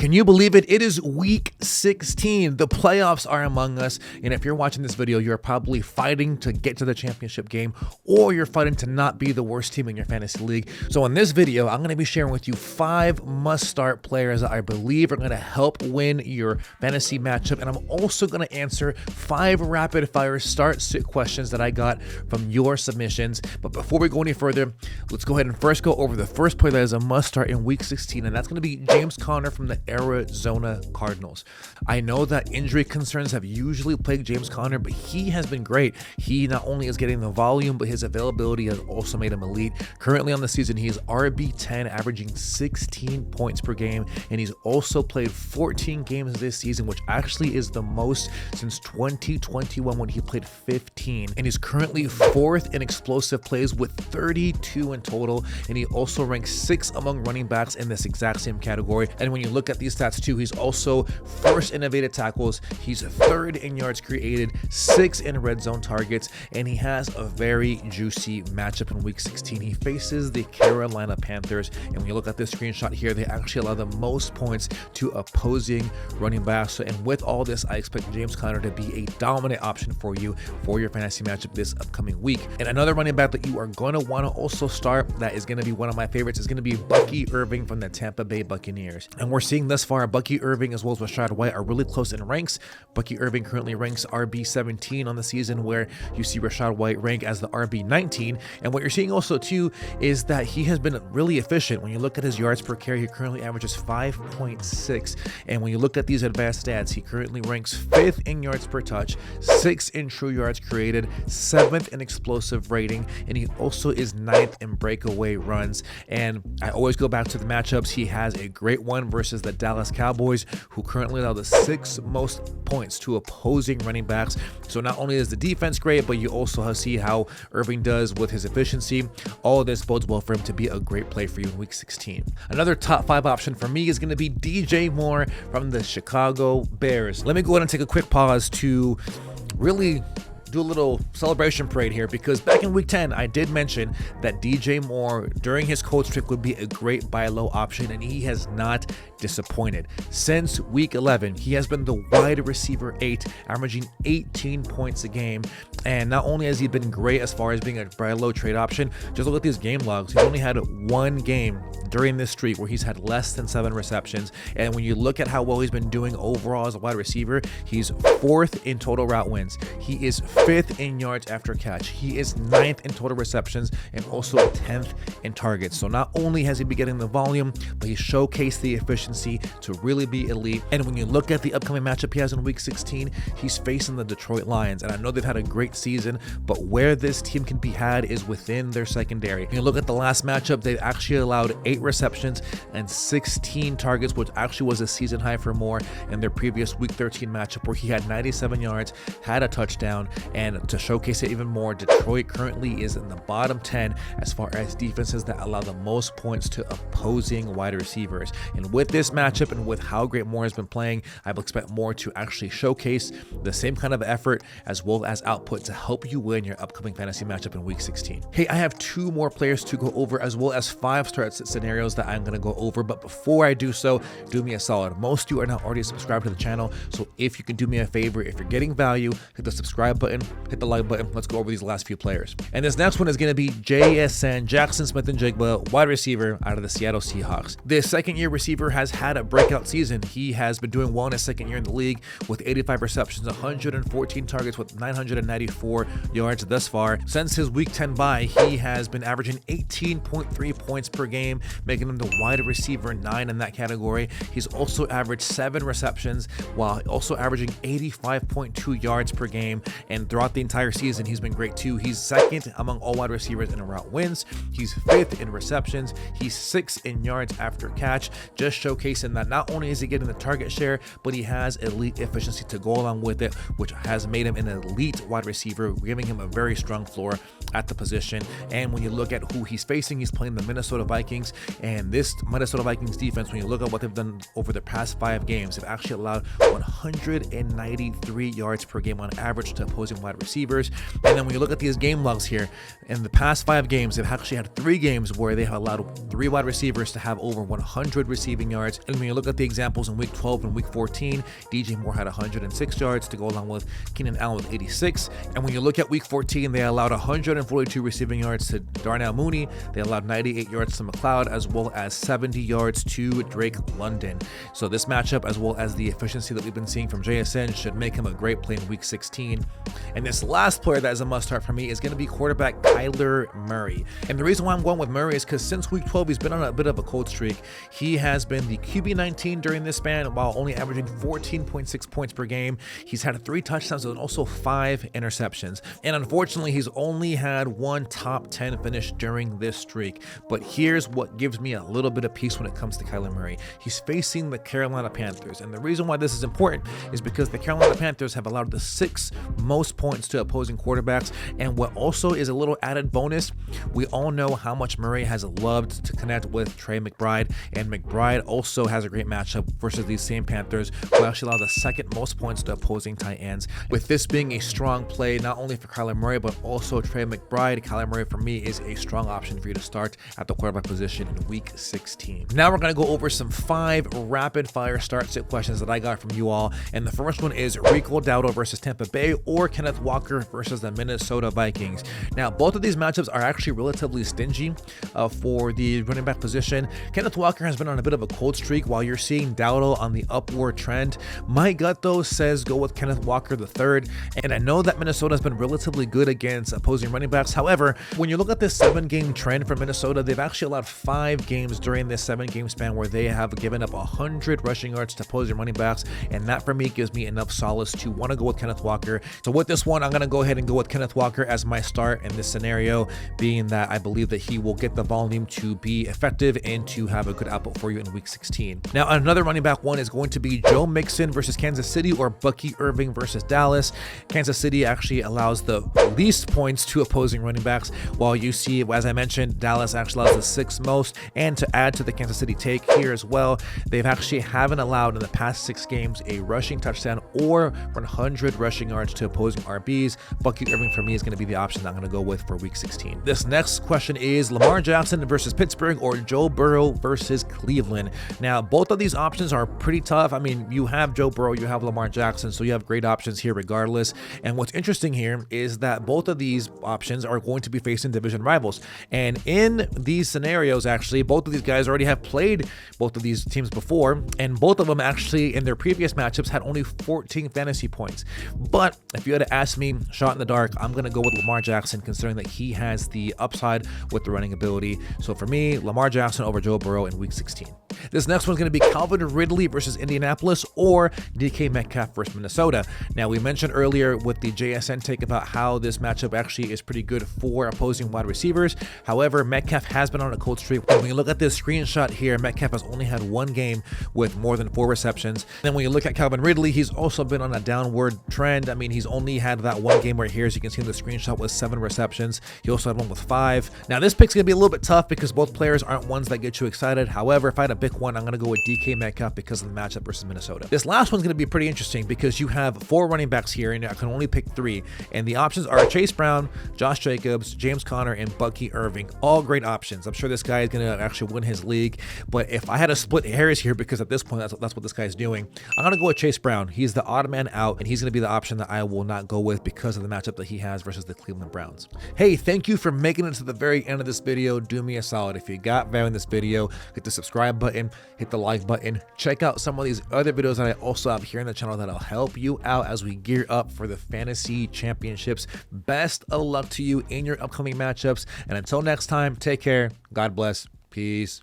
Can you believe it? It is week 16. The playoffs are among us. And if you're watching this video, you're probably fighting to get to the championship game, or you're fighting to not be the worst team in your fantasy league. So in this video, I'm going to be sharing with you 5 must-start players that I believe are going to help win your fantasy matchup. And I'm also going to answer 5 rapid-fire start-sit questions that I got from your submissions. But before we go any further, let's go ahead and first go over the first player that is a must-start in week 16, and that's going to be James Conner from the Arizona Cardinals. I know that injury concerns have usually plagued James Conner, but he has been great. He not only is getting the volume, but his availability has also made him elite. Currently on the season, he is RB10, averaging 16 points per game, and he's also played 14 games this season, which actually is the most since 2021 when he played 15. And he's currently 4th in explosive plays with 32 in total, and he also ranks 6th among running backs in this exact same category. And when you look at these stats too, he's also 1st in evaded tackles, he's 3rd in yards created, 6th in red zone targets, and he has a very juicy matchup in week 16. He faces the Carolina Panthers, and when you look at this screenshot here, they actually allow the most points to opposing running backs. And with all this, I expect James Conner to be a dominant option for you for your fantasy matchup this upcoming week. And another running back that you are going to want to also start, that is going to be one of my favorites, is going to be Bucky Irving from the Tampa Bay Buccaneers. And we're seeing thus far, Bucky Irving as well as Rachaad White are really close in ranks. Bucky Irving currently ranks RB17 on the season, where you see Rachaad White rank as the RB19. And what you're seeing also too is that he has been really efficient. When you look at his yards per carry, he currently averages 5.6. And when you look at these advanced stats, he currently ranks 5th in yards per touch, 6th in true yards created, 7th in explosive rating, and he also is 9th in breakaway runs. And I always go back to the matchups. He has a great one versus the Dallas Cowboys, who currently allow the 6th most points to opposing running backs. So not only is the defense great, but you also see how Irving does with his efficiency. All of this bodes well for him to be a great play for you in week 16. Another top 5 option for me is going to be DJ Moore from the Chicago Bears. Let me go ahead and take a quick pause to really do a little celebration parade here, because back in week 10 I did mention that DJ Moore during his cold streak would be a great buy low option, and he has not disappointed. Since week 11, he has been the wide receiver 8, averaging 18 points a game. And not only has he been great as far as being a buy low trade option, just look at these game logs. He's only had 1 game during this streak where he's had less than 7 receptions. And when you look at how well he's been doing overall as a wide receiver, he's 4th in total route wins. He is 5th in yards after catch. He is 9th in total receptions and also 10th in targets. So not only has he been getting the volume, but he showcased the efficiency to really be elite. And when you look at the upcoming matchup he has in week 16, he's facing the Detroit Lions. And I know they've had a great season, but where this team can be had is within their secondary. When you look at the last matchup, they actually allowed 8 receptions and 16 targets, which actually was a season high for Moore in their previous week 13 matchup, where he had 97 yards, had a touchdown. And to showcase it even more, Detroit currently is in the bottom 10 as far as defenses that allow the most points to opposing wide receivers. And with this matchup and with how great Moore has been playing, I would expect Moore to actually showcase the same kind of effort as well as output to help you win your upcoming fantasy matchup in week 16. Hey, I have 2 more players to go over, as well as 5 start scenarios that I'm going to go over. But before I do so, do me a solid. Most of you are not already subscribed to the channel, so if you can do me a favor, if you're getting value, hit the subscribe button, hit the like button. Let's go over these last few players. And this next one is going to be Jaxon Smith-Njigba, wide receiver out of the Seattle Seahawks. This second-year receiver has had a breakout season. He has been doing well in his second year in the league with 85 receptions, 114 targets with 994 yards thus far. Since his week 10 bye, he has been averaging 18.3 points per game, making him the wide receiver 9 in that category. He's also averaged 7 receptions while also averaging 85.2 yards per game. And throughout the entire season, he's been great too. He's 2nd among all wide receivers in route wins. He's 5th in receptions. He's 6th in yards after catch, just showcasing that not only is he getting the target share, but he has elite efficiency to go along with it, which has made him an elite wide receiver, giving him a very strong floor at the position. And when you look at who he's facing, he's playing the Minnesota Vikings, and this Minnesota Vikings defense, when you look at what they've done over the past 5 games, they've actually allowed 193 yards per game on average to opposing opposing wide receivers. And then when you look at these game logs here, in the past 5 games, they've actually had 3 games where they have allowed 3 wide receivers to have over 100 receiving yards. And when you look at the examples in week 12 and week 14, DJ Moore had 106 yards to go along with Keenan Allen with 86. And when you look at week 14, they allowed 142 receiving yards to Darnell Mooney. They allowed 98 yards to McLeod, as well as 70 yards to Drake London. So this matchup, as well as the efficiency that we've been seeing from JSN, should make him a great play in week 16. And this last player that is a must start for me is going to be quarterback Kyler Murray. And the reason why I'm going with Murray is because since week 12, he's been on a bit of a cold streak. He has been the QB19 during this span while only averaging 14.6 points per game. He's had 3 touchdowns and also 5 interceptions. And unfortunately, he's only had 1 top 10 finish during this streak. But here's what gives me a little bit of peace when it comes to Kyler Murray. He's facing the Carolina Panthers. And the reason why this is important is because the Carolina Panthers have allowed the 6th most points to opposing quarterbacks. And what also is a little added bonus, we all know how much Murray has loved to connect with Trey McBride, and McBride also has a great matchup versus these same Panthers, who actually allow the 2nd most points to opposing tight ends. With this being a strong play, not only for Kyler Murray, but also Trey McBride, Kyler Murray for me is a strong option for you to start at the quarterback position in week 16. Now we're going to go over some 5 rapid fire start sit questions that I got from you all. And the first one is Rico Dowdle versus Tampa Bay or Kenneth Walker versus the Minnesota Vikings. Now, both of these matchups are actually relatively stingy for the running back position. Kenneth Walker has been on a bit of a cold streak while you're seeing Dowdle on the upward trend. My gut, though, says go with Kenneth Walker III. And I know that Minnesota has been relatively good against opposing running backs. However, when you look at this 7-game trend for Minnesota, they've actually allowed 5 games during this 7-game span where they have given up 100 rushing yards to opposing running backs. And that, for me, gives me enough solace to want to go with Kenneth Walker. So with this one, I'm going to go ahead and go with Kenneth Walker as my start in this scenario, being that I believe that he will get the volume to be effective and to have a good output for you in week 16. Now, another running back one is going to be Joe Mixon versus Kansas City or Bucky Irving versus Dallas. Kansas City actually allows the least points to opposing running backs, while you see, as I mentioned, Dallas actually allows the 6th most. And to add to the Kansas City take here as well, they've actually haven't allowed in the past 6 games a rushing touchdown or 100 rushing yards to opposing RBs. Bucky Irving for me is going to be the option that I'm going to go with for week 16. This next question is Lamar Jackson versus Pittsburgh or Joe Burrow versus Cleveland. Now, both of these options are pretty tough. I mean, you have Joe Burrow, you have Lamar Jackson, so you have great options here regardless. And what's interesting here is that both of these options are going to be facing division rivals. And in these scenarios, actually, both of these guys already have played both of these teams before, and both of them actually in their previous matchups had only 14 fantasy points. But if you had to ask me, shot in the dark, I'm going to go with Lamar Jackson, considering that he has the upside with the running ability. So for me, Lamar Jackson over Joe Burrow in week 16. This next one's going to be Calvin Ridley versus Indianapolis or DK Metcalf versus Minnesota. Now, we mentioned earlier with the JSN take about how this matchup actually is pretty good for opposing wide receivers. However, Metcalf has been on a cold streak. When you look at this screenshot here, Metcalf has only had 1 game with more than 4 receptions. Then when you look at Calvin Ridley, he's also been on a downward trend. I mean, he's only had that 1 game right here, as you can see in the screenshot, with 7 receptions. He also had one with 5. Now, this pick's going to be a little bit tough because both players aren't ones that get you excited. However, if I had to pick one, I'm going to go with DK Metcalf because of the matchup versus Minnesota. This last one's going to be pretty interesting because you have 4 running backs here and I can only pick 3. And the options are Chase Brown, Josh Jacobs, James Conner, and Bucky Irving. All great options. I'm sure this guy is going to actually win his league. But if I had to split hairs here, because at this point, that's what this guy's doing, I'm going to go with Chase Brown. He's the odd man out, and he's going to be the option that I will not go with because of the matchup that he has versus the Cleveland Browns. Hey, thank you for making it to the very end of this video. Do me a solid. If you got value in this video, hit the subscribe button, hit the like button. Check out some of these other videos that I also have here on the channel that'll help you out as we gear up for the fantasy championships. Best of luck to you in your upcoming matchups. And until next time, take care. God bless. Peace.